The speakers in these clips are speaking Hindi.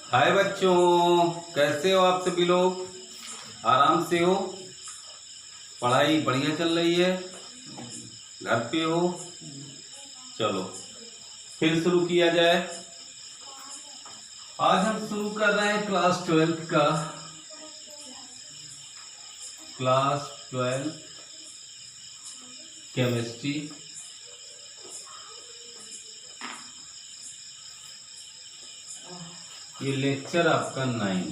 हाय बच्चों, कैसे हो आप सभी लोग? आराम से हो? पढ़ाई बढ़िया चल रही है? घर पे हो? चलो फिर शुरू किया जाए। आज हम शुरू कर रहे हैं क्लास 12 का, क्लास 12 केमिस्ट्री। ये लेक्चर आपका 9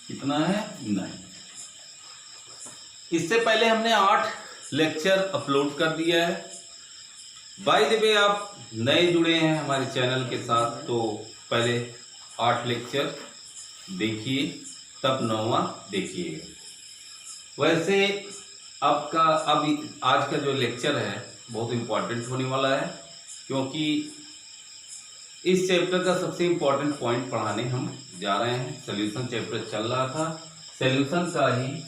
कितना है? 9। इससे पहले हमने 8 लेक्चर अपलोड कर दिया है। बाय द वे, आप नए जुड़े हैं हमारे चैनल के साथ तो पहले 8 लेक्चर देखिए, तब 9वां देखिएगा। वैसे आपका आज का जो लेक्चर है बहुत इम्पोर्टेंट होने वाला है, क्योंकि इस चैप्टर का सबसे इम्पोर्टेंट पॉइंट पढ़ाने हम जा रहे हैं। सॉल्यूशन चैप्टर चल रहा था, सॉल्यूशन का ही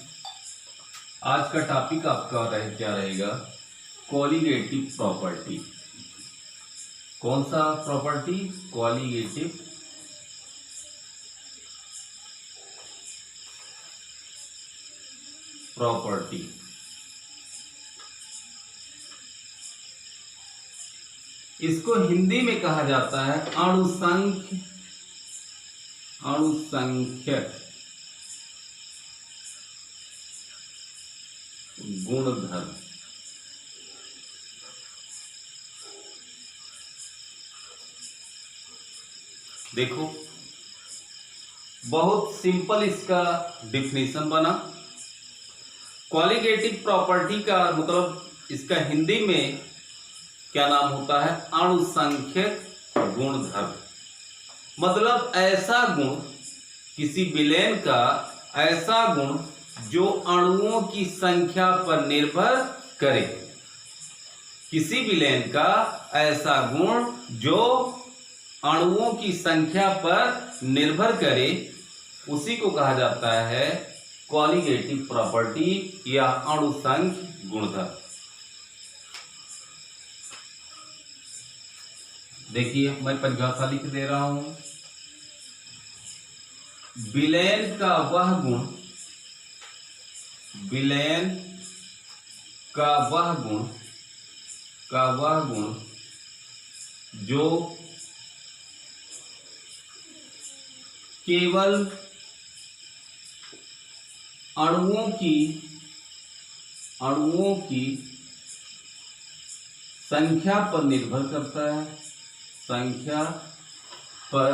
आज का टॉपिक आपका क्या रहेगा? Colligative property. कौन सा प्रॉपर्टी? Colligative property. इसको हिंदी में कहा जाता है अणुसंख्यक गुणधर्म। देखो, बहुत सिंपल इसका डिफिनेशन बना। क्वालिटेटिव प्रॉपर्टी का मतलब इसका हिंदी में क्या नाम होता है? अणुसंख्यक गुणधर्म। मतलब ऐसा गुण, किसी विलेन का ऐसा गुण जो अणुओं की संख्या पर निर्भर करे। किसी विलेन का ऐसा गुण जो अणुओं की संख्या पर निर्भर करे, उसी को कहा जाता है कोलिगेटिव प्रॉपर्टी या अणुसंख्यक गुणधर्म। देखिए, मैं परिभाषा लिख दे रहा हूं। विलेन का वह गुण, विलेन का वह गुण जो केवल अणुओं की संख्या पर निर्भर करता है, संख्या पर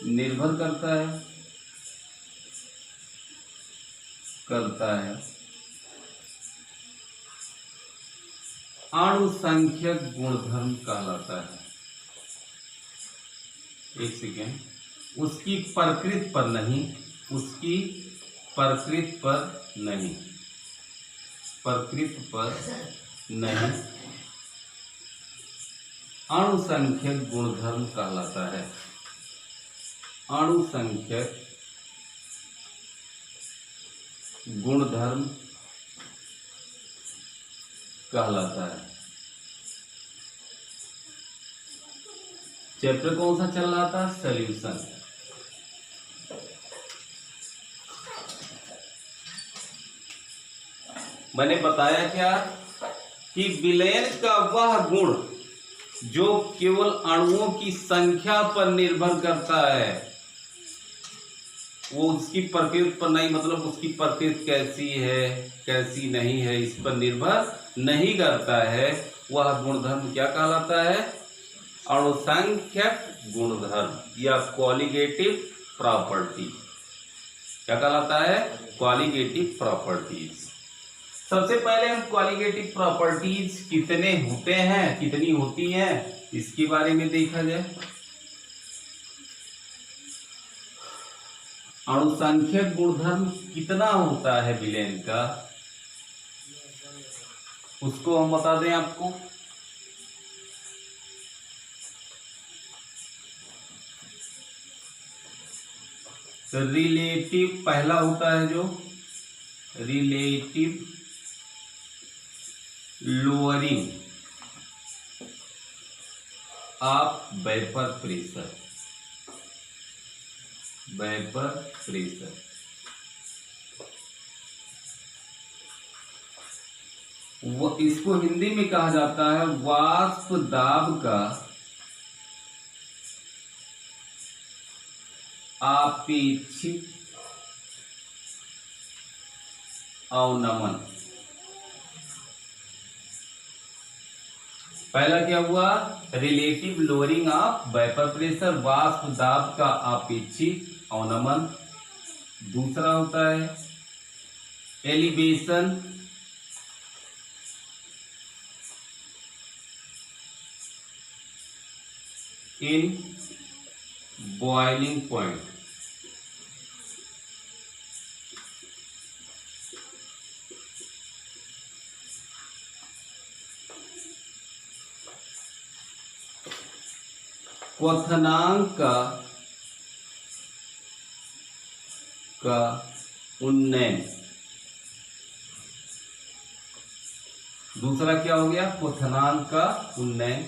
निर्भर करता है अणुसंख्यक गुणधर्म कहलाता है। एक सेकेंड, उसकी प्रकृति पर नहीं, उसकी प्रकृति पर नहीं अणुसंख्यक गुणधर्म कहलाता है। अणुसंख्यक गुणधर्म कहलाता है। चैप्टर कौन सा चल रहा था? सॉल्यूशन। मैंने बताया क्या कि विलेन का वह गुण जो केवल अणुओं की संख्या पर निर्भर करता है, वो उसकी प्रकृति पर नहीं, मतलब उसकी प्रकृति कैसी है कैसी नहीं है इस पर निर्भर नहीं करता है। वह गुणधर्म क्या कहलाता है? अणुसंख्यक गुणधर्म या कोलिगेटिव प्रॉपर्टी। क्या कहलाता है? Colligative properties. सबसे पहले हम कोलिगेटिव प्रॉपर्टीज कितने होते हैं, कितनी होती हैं, इसके बारे में देखा जाए। अणुसंख्यक गुणधर्म कितना होता है विलेन का, उसको हम बता दें आपको। रिलेटिव पहला होता है जो relative lowering of vapour pressure, vapour pressure. इसको हिंदी में कहा जाता है वाष्प दाब का आपेक्षिक अवनमन। पहला क्या हुआ? Relative lowering of vapour pressure, वाष्प दाब का आपेक्षिक अवनमन। दूसरा होता है एलिवेशन इन बॉइलिंग पॉइंट। क्वथनांक का उन्नयन। दूसरा क्या हो गया? क्वथनांक का उन्नयन।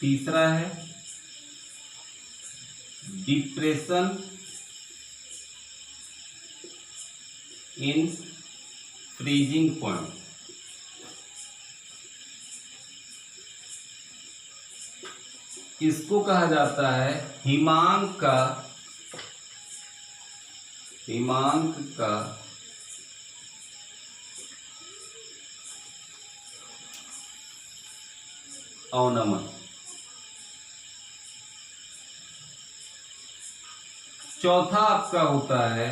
तीसरा है डिप्रेशन इन फ्रीजिंग पॉइंट। इसको कहा जाता है हिमांक का अवनमन। चौथा आपका होता है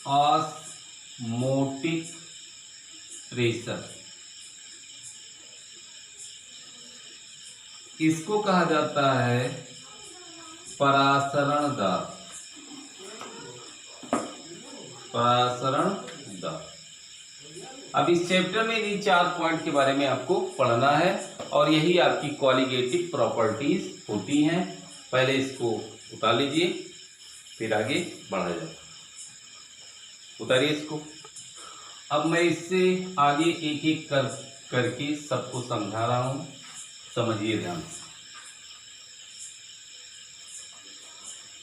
ऑस्मोटिक प्रेशर। इसको कहा जाता है परासरण दाब, परासरण दाब। अब इस चैप्टर में इन 4 पॉइंट के बारे में आपको पढ़ना है और यही आपकी क्वालिटेटिव प्रॉपर्टीज होती हैं। पहले इसको उतार लीजिए, फिर आगे बढ़ा जाए। उतारिए इसको। अब मैं इससे आगे एक एक करके सबको समझा रहा हूं, समझिए ध्यान से।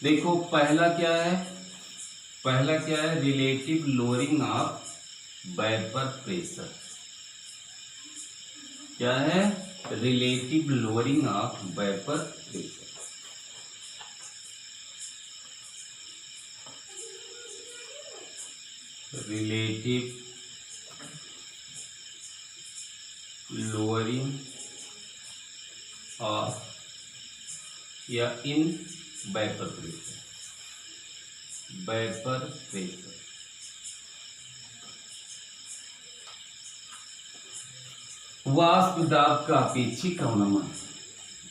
देखो पहला क्या है? पहला क्या है? Relative lowering of vapour pressure. क्या है? Relative lowering of vapour pressure. Relative lowering of या in vapour pressure, vapour pressure. वाष्प दाब का अपेक्षिक अवनमन,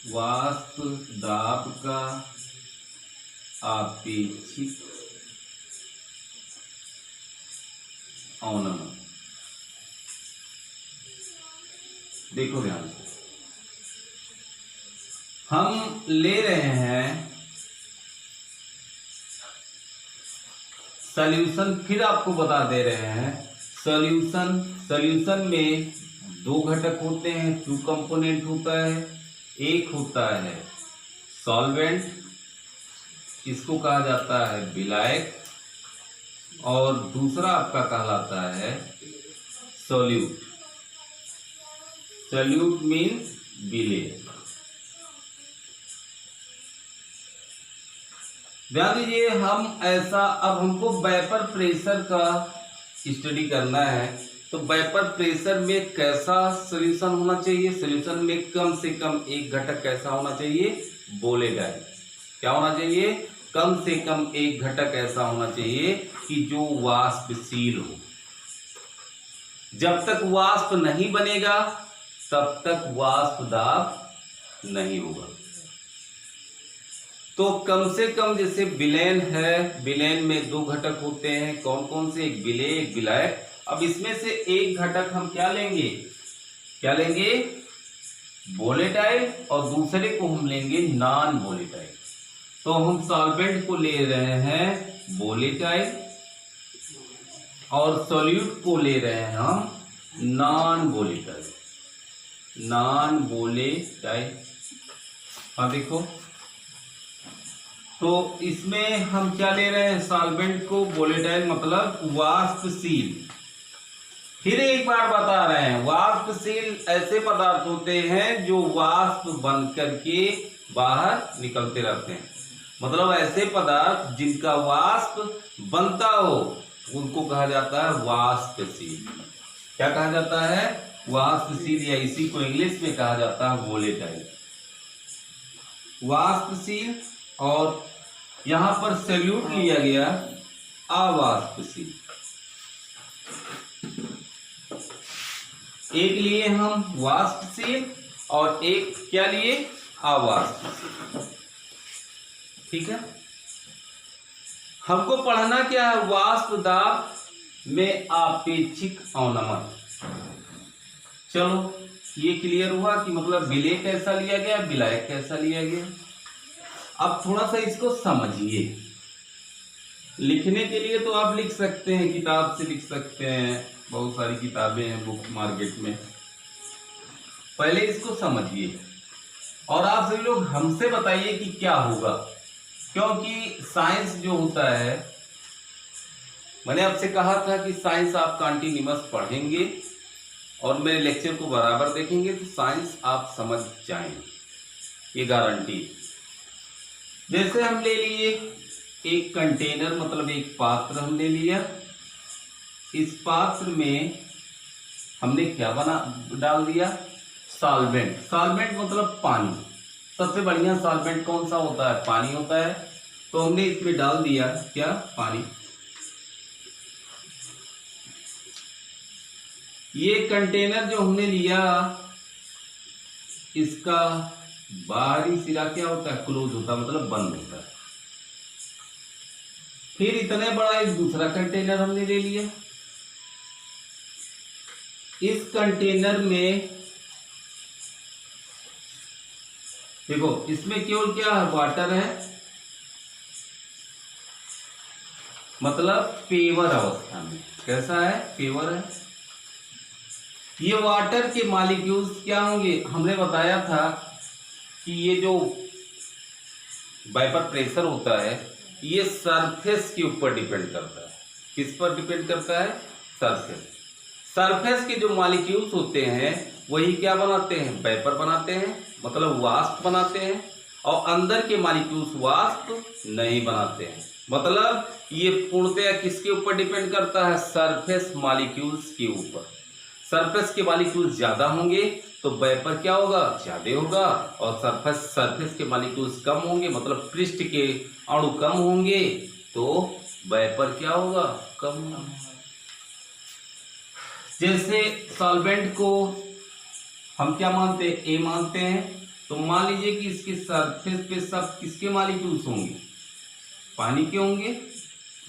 वाष्प दाब का अपेक्षिक अवनमन। देखो ध्यान से, हम ले रहे हैं सॉल्यूशन। फिर आपको बता दे रहे हैं सॉल्यूशन में 2 घटक होते हैं, 2 कंपोनेंट होता है। एक होता है सॉल्वेंट, इसको कहा जाता है विलायक, और दूसरा आपका कहलाता है सोल्यूट। Solute means विलेय। ध्यान दीजिए, हम ऐसा, अब हमको वेपर प्रेशर का स्टडी करना है, तो वेपर प्रेशर में कैसा सॉल्यूशन होना चाहिए? सॉल्यूशन में कम से कम एक घटक कैसा होना चाहिए? वोलेटाइल। क्या होना चाहिए? कम से कम एक घटक ऐसा होना चाहिए कि जो वाष्पशील हो। जब तक वाष्प नहीं बनेगा तब तक वाष्प दाब नहीं होगा। तो कम से कम, जैसे विलेन है, विलेन में 2 घटक होते हैं। कौन कौन से? एक विलेय, एक विलायक। अब इसमें से एक घटक हम क्या लेंगे? क्या लेंगे? वोलेटाइल, और दूसरे को हम लेंगे नॉन वोलेटाइल। तो हम सॉल्वेंट को ले रहे हैं वोलेटाइल और सॉल्यूट को ले रहे हैं हम नॉन वोलेटाइल, नॉन वोलेटाइल। हाँ देखो, तो इसमें हम क्या ले रहे हैं, सॉल्वेंट को, वोलेटाइल मतलब वाष्पशील। फिर एक बार बता रहे हैं, वाष्पशील ऐसे पदार्थ होते हैं जो वाष्प बन करके बाहर निकलते रहते हैं। मतलब ऐसे पदार्थ जिनका वाष्प बनता हो उनको कहा जाता है वाष्पशील। क्या कहा जाता है, वाष्पशील, या इसी को इंग्लिश में कहा जाता है वोलेटाइल, वाष्पशील। और यहां पर सैल्यूट लिया गया अवाष्पशील। एक लिए हम वाष्पशील और एक क्या लिए, अवाष्पशील। ठीक है, हमको पढ़ना क्या है, वाष्प दाब में आपेक्षिक अवनमन। चलो ये क्लियर हुआ कि मतलब विलेय कैसा लिया गया, विलायक कैसा लिया गया। अब थोड़ा सा इसको समझिए। लिखने के लिए तो आप लिख सकते हैं, किताब से लिख सकते हैं, बहुत सारी किताबें हैं बुक मार्केट में। पहले इसको समझिए और आप सभी लोग हमसे बताइए कि क्या होगा, क्योंकि साइंस जो होता है, मैंने आपसे कहा था कि साइंस आप कंटिन्यूअस पढ़ेंगे और मेरे लेक्चर को बराबर देखेंगे तो साइंस आप समझ जाएंगे, ये गारंटी। जैसे हम ले लिए एक कंटेनर, मतलब एक पात्र हम ले लिया। इस पात्र में हमने क्या डाल दिया, सॉल्वेंट। सॉल्वेंट मतलब पानी। सबसे बढ़िया सॉल्वेंट कौन सा होता है, पानी होता है। तो हमने इसमें डाल दिया क्या, पानी। ये कंटेनर जो हमने लिया, इसका बाहरी सिरा क्या होता है, क्लोज होता है, मतलब बंद होता है। फिर इतने बड़ा एक दूसरा कंटेनर हमने ले लिया। इस कंटेनर में देखो, इसमें केवल क्या है, वाटर है, मतलब पेवर अवस्था में। कैसा है, पेवर है। ये वाटर के मॉलिक्यूल्स क्या होंगे, हमने बताया था कि ये जो वेपर प्रेशर होता है ये सरफेस के ऊपर डिपेंड करता है। किस पर डिपेंड करता है, सरफेस। सरफेस के जो मॉलिक्यूल्स होते हैं वही क्या बनाते हैं, वेपर बनाते हैं, मतलब वाष्प बनाते हैं। और अंदर के मॉलिक्यूल्स वाष्प नहीं बनाते हैं। मतलब ये पूर्णतया किसके ऊपर डिपेंड करता है, सरफेस मॉलिक्यूल्स के ऊपर। सरफेस के मॉलिक्यूल्स ज्यादा होंगे तो वेपर क्या होगा, ज्यादा होगा। और सरफेस के मॉलिक्यूल्स कम होंगे, मतलब पृष्ठ के अणु कम होंगे तो वेपर क्या होगा, कम होगा। जैसे सॉल्वेंट को हम क्या मानते हैं, ए मानते हैं। तो मान लीजिए कि इसके सरफेस पे सब किसके मॉलिक्यूल्स होंगे, पानी के होंगे।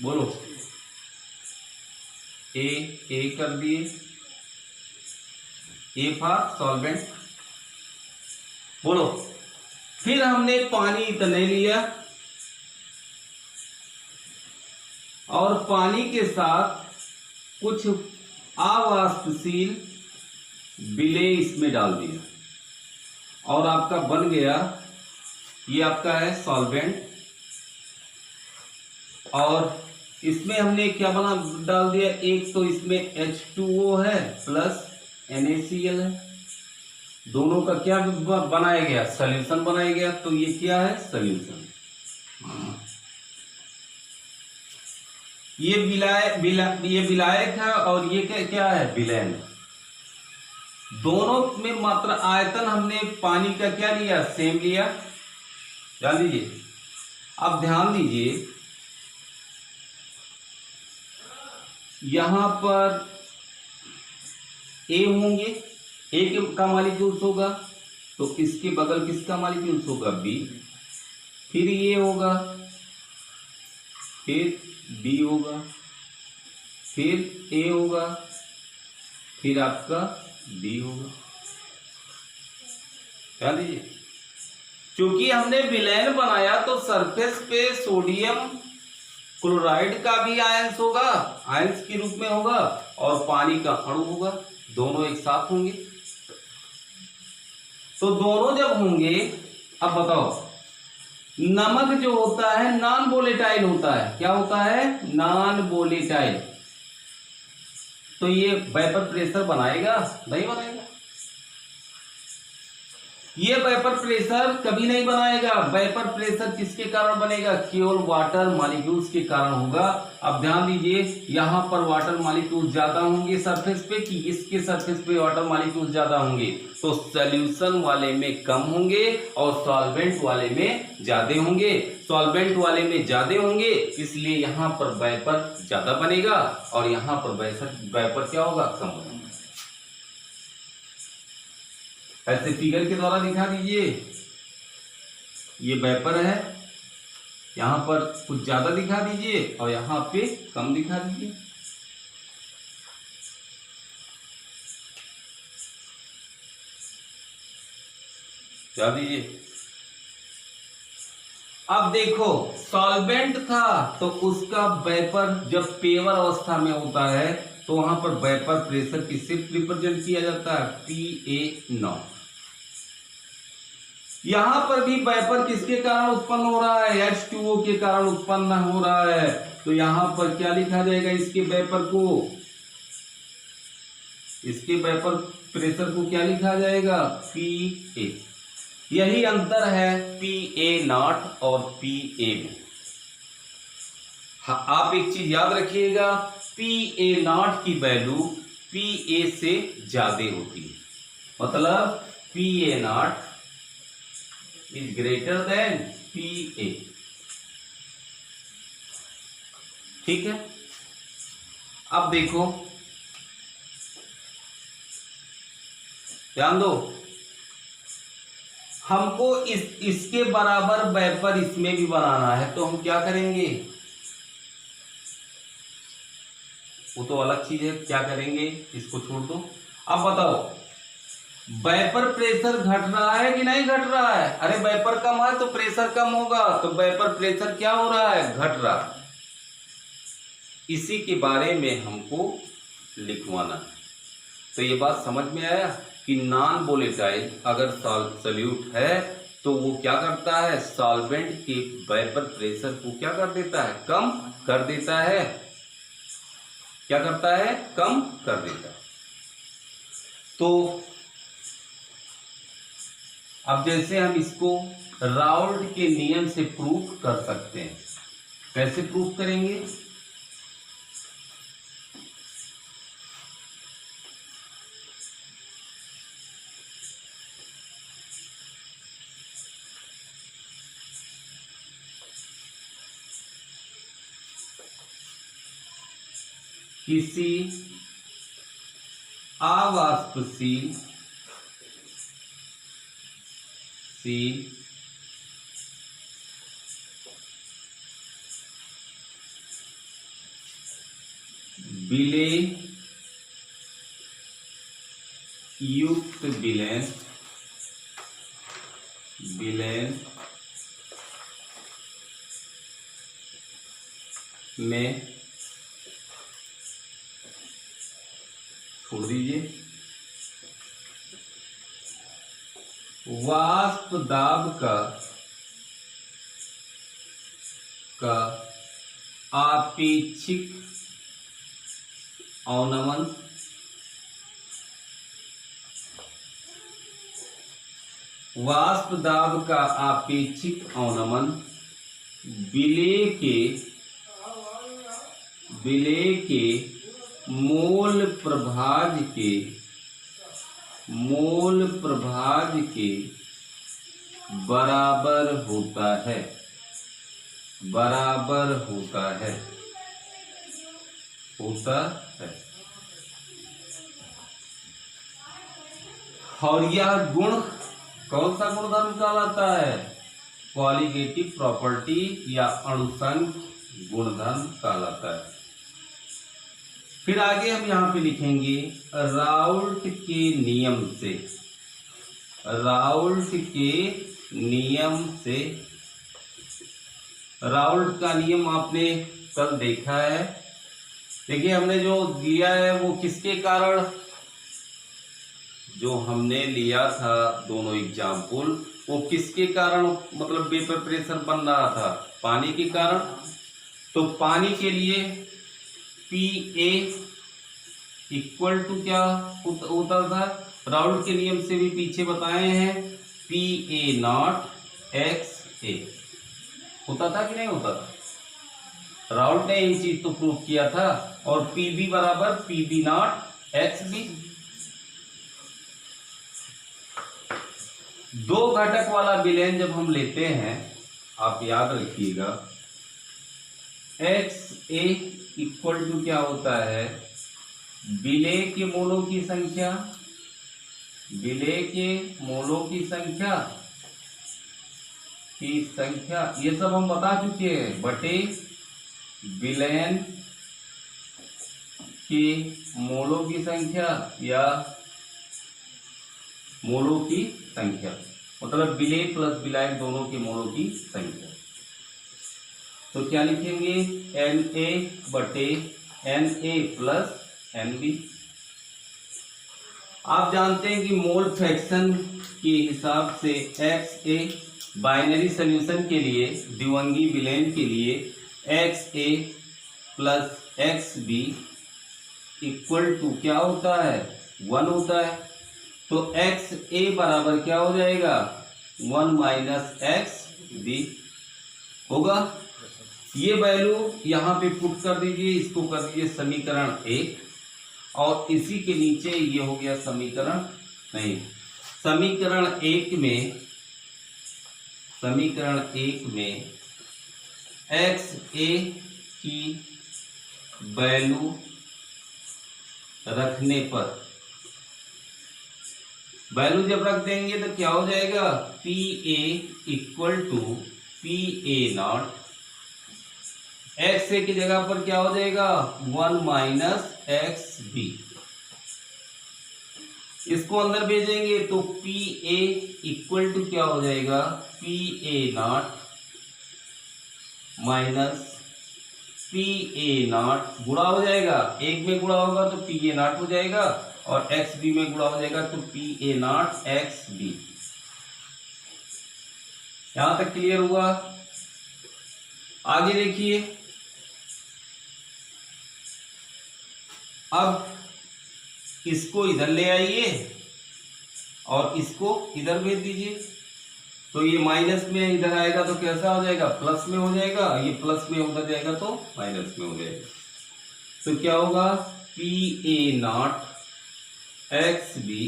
बोलो, ए कर दिए, ए फॉर सॉल्वेंट। बोलो, फिर हमने पानी इतने लिया और पानी के साथ कुछ अवाष्पशील विलेय इसमें डाल दिया और आपका बन गया, ये आपका है सॉल्वेंट। और इसमें हमने क्या डाल दिया, एक तो इसमें H2O है प्लस NaCl है। दोनों का क्या बनाया गया, सॉल्यूशन बनाया गया। तो ये क्या है, सॉल्यूशन। ये विलायक है और ये क्या है, विलयन। दोनों में मात्रा आयतन हमने पानी का क्या लिया, सेम लिया। ध्यान दीजिए, अब ध्यान दीजिए, यहां पर ए होंगे, ए का मॉलिक्यूल्स होगा तो इसके बगल किसका मॉलिक्यूल्स होगा, बी। फिर ये होगा, फिर बी होगा, फिर ए होगा, फिर आपका बी होगा। ध्यान दीजिए, क्योंकि हमने विलयन बनाया तो सरफेस पे सोडियम क्लोराइड का भी आयंस होगा, आयंस के रूप में होगा, और पानी का अणु होगा, दोनों एक साथ होंगे। तो दोनों जब होंगे, अब बताओ, नमक जो होता है नॉन वोलेटाइल होता है। क्या होता है? Non volatile. तो ये वेपर प्रेशर बनाएगा? नहीं बनाएगा। ये वेपर प्रेशर कभी नहीं बनाएगा। वेपर प्रेशर किसके कारण बनेगा? केवल वाटर मॉलिक्यूल्स के कारण होगा। अब ध्यान दीजिए, यहां पर वाटर मॉलिक्यूल्स ज्यादा होंगे सरफेस पे कि इसके सरफेस पे वाटर मॉलिक्यूल्स ज्यादा होंगे? तो सॉल्यूशन वाले में कम होंगे और सॉल्वेंट वाले में ज्यादा होंगे। सॉल्वेंट वाले में ज्यादा होंगे, इसलिए यहां पर वेपर ज्यादा बनेगा और यहां पर वेपर क्या होगा? कम होगा। ऐसे फिगर के द्वारा दिखा दीजिए। ये वेपर है, यहां पर कुछ ज्यादा दिखा दीजिए और यहां पे कम दिखा दीजिए। क्या दीजिए? अब देखो, सॉल्वेंट था तो उसका वेपर जब पेवर अवस्था में होता है तो वहां पर वेपर प्रेशर किससे रिप्रेजेंट किया जाता है? PA0। यहां पर भी वेपर किसके कारण उत्पन्न हो रहा है? H2O के कारण उत्पन्न हो रहा है। तो यहां पर क्या लिखा जाएगा? इसके वेपर को, इसके वेपर प्रेशर को क्या लिखा जाएगा? PA। यही अंतर है PA0 और PA में। हाँ, आप एक चीज याद रखिएगा, PA0 की वैल्यू PA से ज्यादा होती है। मतलब PA0 is greater than PA। ठीक है। अब देखो, ध्यान दो, हमको इसके बराबर वेपर इसमें भी बनाना है, तो हम क्या करेंगे? वो तो अलग चीज है, क्या करेंगे इसको छोड़ दो। अब बताओ, वेपर प्रेशर घट रहा है कि नहीं घट रहा है? अरे वेपर कम है तो प्रेशर कम होगा, तो वेपर प्रेशर क्या हो रहा है? घट रहा है। इसी के बारे में हमको लिखवाना है। तो ये बात समझ में आया कि नॉन वोलेटाइल अगर सॉल्यूट है तो वो क्या करता है? सॉल्वेंट के वेपर प्रेशर को क्या कर देता है? कम कर देता है। क्या करता है? कम कर देता है। तो अब जैसे हम इसको राउल्ट के नियम से प्रूफ कर सकते हैं। कैसे प्रूफ करेंगे? किसी अवाष्पशील विलेय युक्त विलेन में, छोड़ दीजिए, वाष्प दाब का आपेक्षिक अवनमन वाष्प दाब का आपेक्षिक अवनमन विलेय के मोल प्रभाज के बराबर होता है। और यह गुण कौन सा गुणधर्म कहलाता है? क्वालिटेटिव प्रॉपर्टी या अणुसंघ गुणधर्म कहलाता है। फिर आगे हम यहाँ पे लिखेंगे राउल्ट के नियम से। राउल्ट का नियम आपने कल देखा है। देखिए हमने जो दिया है वो किसके कारण, जो हमने लिया था दोनों एग्जाम्पल, वो किसके कारण मतलब वेपर प्रेशर बन रहा था, पानी के कारण। तो पानी के लिए पी ए इक्वल टू क्या होता था, राउल्ट के नियम से भी पीछे बताए हैं, पी ए नॉट एक्स ए होता था कि नहीं होता था। राउल्ट ने ये चीज तो प्रूव किया था। और पी बी बराबर P B naught x B. दो घटक वाला विलयन जब हम लेते हैं, आप याद रखिएगा, एक्स ए इक्वल टू क्या होता है, विलय के मोलों की संख्या, विलय के मोलों की संख्या ये सब हम बता चुके हैं, बटे विलयन के मोलों की संख्या या मोलों की संख्या, मतलब विलय प्लस विलायक दोनों के मोलों की संख्या। तो क्या लिखेंगे, एन ए बटे N A plus N B. आप जानते हैं कि मोल फ्रैक्शन के हिसाब से एक्स ए बाइनरी सॉल्यूशन के लिए, द्विअंगी विलयन के लिए x A plus x B equal to क्या होता है, 1 होता है। तो एक्स ए बराबर क्या हो जाएगा, 1 माइनस एक्स बी होगा। ये वैल्यू यहाँ पे पुट कर दीजिए, इसको कर दीजिए समीकरण 1, और इसी के नीचे ये हो गया समीकरण, नहीं, समीकरण 1 में एक्स ए की वैल्यू रखने पर, वैल्यू जब रख देंगे तो क्या हो जाएगा, P A equal to P A naught, X A की जगह पर क्या हो जाएगा, 1 माइनस एक्स बी। इसको अंदर भेजेंगे तो पी ए इक्वल टू क्या हो जाएगा, P A naught minus P A not, गुणा हो जाएगा, एक में गुणा होगा तो पी ए नॉट हो जाएगा, और एक्स बी में गुणा हो जाएगा तो P A naught x B. यहां तक क्लियर हुआ। आगे देखिए, अब इसको इधर ले आइए और इसको इधर भेज दीजिए, तो ये माइनस में इधर आएगा तो कैसा हो जाएगा, प्लस में हो जाएगा, ये प्लस में उधर जाएगा तो माइनस में हो जाएगा। तो क्या होगा, P A naught x B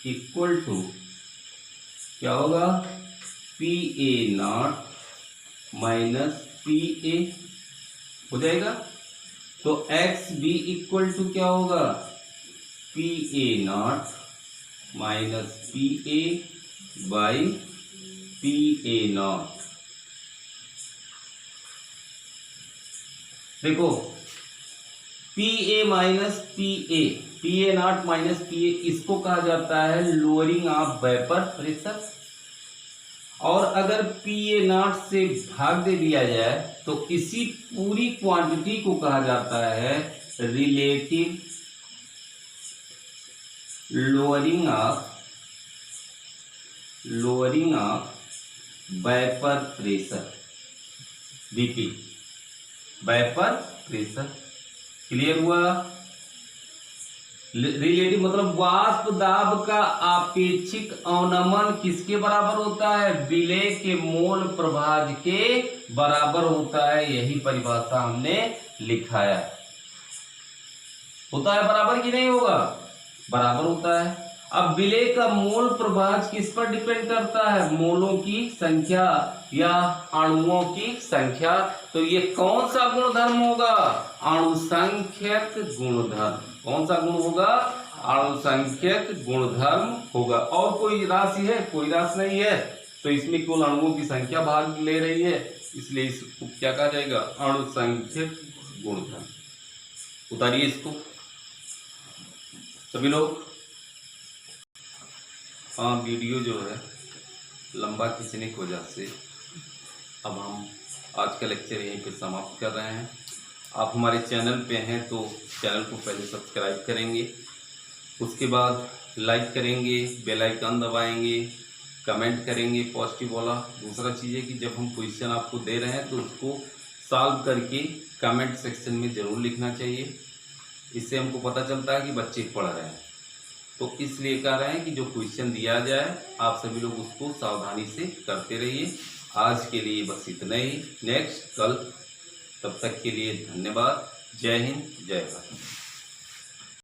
equal to क्या होगा, P A naught minus P A हो जाएगा। तो एक्स बी इक्वल टू क्या होगा, P A naught minus P A by P A naught. देखो P A minus P A naught minus P A, इसको कहा जाता है लोअरिंग ऑफ वेपर प्रेशर। और अगर पी ए नॉट से भाग दे दिया जाए तो इसी पूरी क्वांटिटी को कहा जाता है relative lowering of vapour pressure, BP, vapour pressure. Clear हुआ। रिलेटिव मतलब वाष्प दाब का आपेक्षिक अवनमन किसके बराबर होता है, विलय के मोल प्रभाज के बराबर होता है। यही परिभाषा हमने लिखाया। होता है बराबर कि नहीं होगा, बराबर होता है। अब विलय का मोल प्रभाज किस पर डिपेंड करता है, मोलों की संख्या या अणुओं की संख्या। तो ये कौन सा गुणधर्म होगा, अणुसंख्यक गुणधर्म। कौन सा गुण होगा, अणुसंख्यक गुणधर्म होगा। और कोई राशि है, कोई राशि नहीं है, तो इसमें केवल अणुओं की संख्या भाग ले रही है, इसलिए इसको क्या कहा जाएगा, अणुसंख्यक गुणधर्म। उतारिए इसको सभी लोग। हाँ, वीडियो जो है लंबा खींचने की वजह से अब हम आज का लेक्चर यहीं पे समाप्त कर रहे हैं। आप हमारे चैनल पे हैं तो चैनल को पहले सब्सक्राइब करेंगे, उसके बाद लाइक करेंगे, बेल आइकन दबाएंगे, कमेंट करेंगे पॉजिटिव वाला। दूसरा चीज़ है कि जब हम क्वेश्चन आपको दे रहे हैं तो उसको सॉल्व करके कमेंट सेक्शन में ज़रूर लिखना चाहिए। इससे हमको पता चलता है कि बच्चे पढ़ रहे हैं। तो इसलिए कह रहे हैं कि जो क्वेश्चन दिया जाए आप सभी लोग उसको सावधानी से करते रहिए। आज के लिए बस इतना ही, नेक्स्ट कल, तब तक के लिए धन्यवाद। जय हिंद, जय भारत।